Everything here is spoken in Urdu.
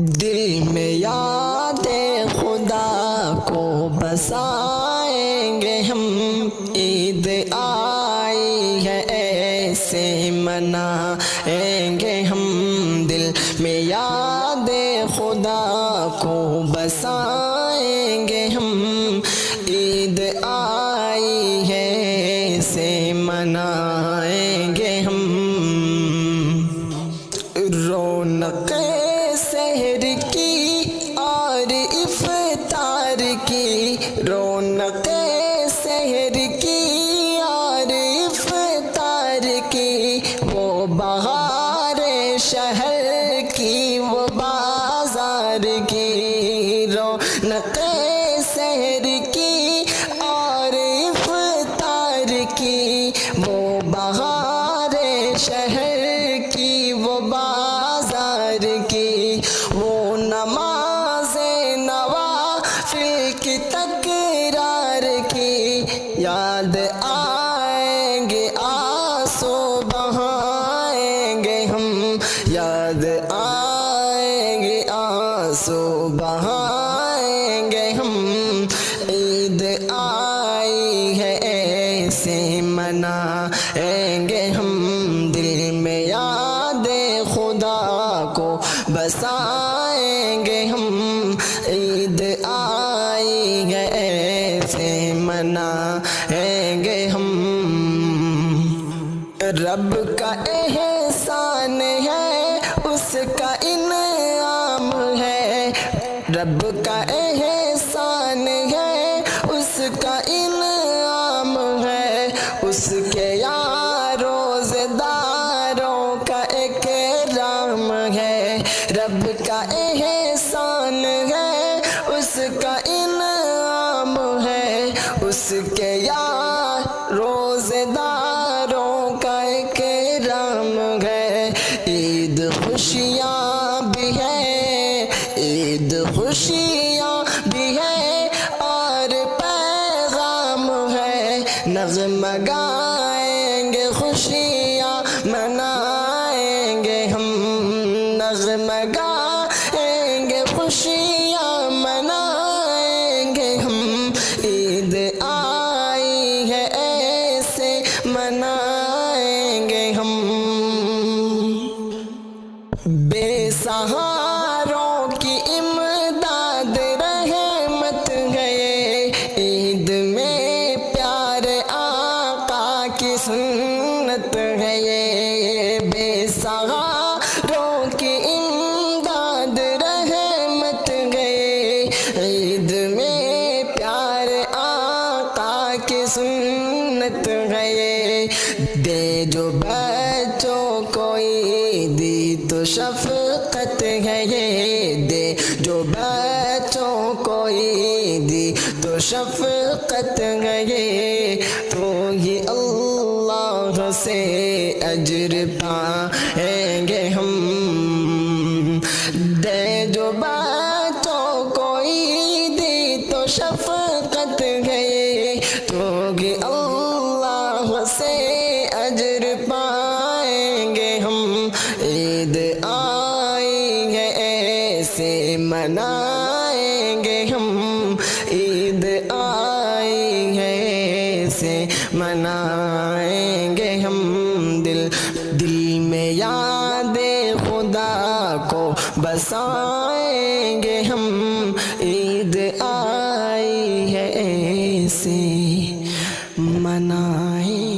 دل میں یاد خدا کو بسائیں گے ہم، عید آئی ہے ایسے منائیں گے ہم، دل میں یاد خدا کو بسائیں گے ہم، عید آئی ہے ایسے منائیں گے ہم، رونق سحر کی اور افطار کی، رونق سحر کی اور افطار کی، وہ بہار شہر کی وہ بازار کی، رونق سحر کی اور افطار کی، وہ بہار شہر کی وہ بازار کی، وہ نماز نوافل کی تکرار کی، یاد آئیں گے آنسو بہائیں گے ہم، یاد آئیں گے آنسو بہائیں گے ہم، عید آئی ہے ایسے منائیں گے ہم، دل میں یاد خدا کو بسائیں گے ہم، عید آئی ہے ایسے منائیں گے ہم، رب کا احسان ہے اس کا انعام ہے، رب کا احسان ہے اس کا انعام ہے، اس کے یار روزے داروں کا اکرام ہے، رب کا احسان ہے اس کا انعام ہے، اس کے یار روزے داروں کا اکرام ہے، عید خوشیاں بھی ہے، عید خوشیاں بھی ہے اور پیغام ہے، نغمہ گائیں گے خوشیاں منائیں گے ہم، نغمہ گائیں گے خوشیاں منائیں گے ہم، عید آئی ہے ایسے منائیں گے ہم، بے سہاروں کی امداد رحمت ہے، عید میں پیارے آقا کی سنت ہے، یہ بے سہاروں کی امداد رحمت ہے، عید میں پیارے آقا کی سنت ہے، دے جو بچوں کو عیدی تو شفقت ہے، یہ دے جو بچوں کو عیدی تو شفقت ہے، یہ تو ہی اللہ سے اجر پائیں گے ہم، دے جو بچوں کو عیدی تو شفقت ہے، تو ہی اللہ سے اجر پائیں گے ہم، عید آئی ہے ایسے منائیں گے ہم، عید آئی ہے ایسے منائیں گے ہم، دل میں یاد خدا کو بسائیں گے ہم، عید آئی ہے ایسے منائیں